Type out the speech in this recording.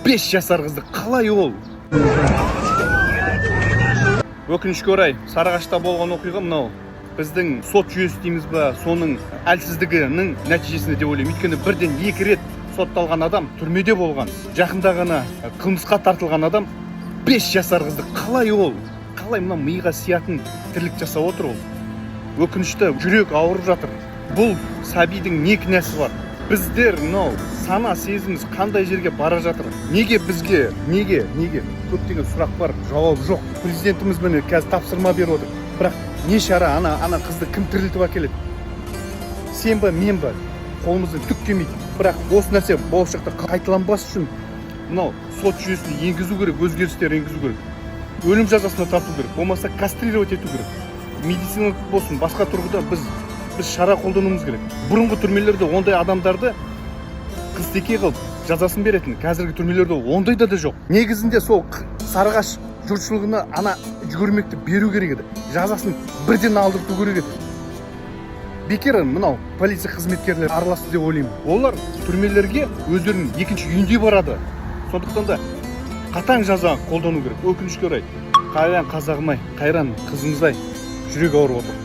5 жасар қызды қалай ол? Өкінішке орай, Сарыағашта болған оқиға мынау. Біздің сот жүйесі дейміз ба, соның әлсіздігінің нәтижесінде деп ойлаймын. Өйткені бірден 2 рет сотталған адам түрмеде болған. Жақында ғана қылмысқа тартылған адам 5 жасар қызды қалай ол? Қалай мына миға сиятын тірлік жасап отыр ол? Өкінішті, жүрек ауырып жатыр. Бұл сәбидің не кінәсі бар? Біздер мынау сана сезіміз қандай жерге бара жатыр? Неге бізге? Неге? Көптеген сұрақ бар, жауап жоқ. Президентіміз міне қазір тапсырма беріп отыр. Бірақ не шара ана қызды кім тірілтіп әкеледі? Сен ба, мен ба? Қолымыздан түк келмейді. Бірақ осы нәрсе болашақта қайталанбас үшін мынау сот жүйесіне енгізу керек, өзгерістер енгізу керек. Өлім жазасына тарту керек, болмаса кастрировать ету керек. Медициналық болсын, басқа тұрғыда біз шара қолдануымыз керек. Бұрынғы түрмелерде ондай адамдарды қыстеке қылып жазасын беретін, қазіргі түрмелерде ондай да жоқ. Негізінде сол Сарыағаш жұртшылығына жүгірмекті беру керек еді. Жазасын бірден алдырту керек еді. Бекер мынау полиция қызметкерлері араласты деп ойлаймын. Олар түрмелерге өздерінің екінші үйінде барады. Сондықтан да қатаң жаза қолдану керек. Өкінішке орай, қайран қазағым-ай, қайран қызымыз-ай, жүрек ауырып отыр.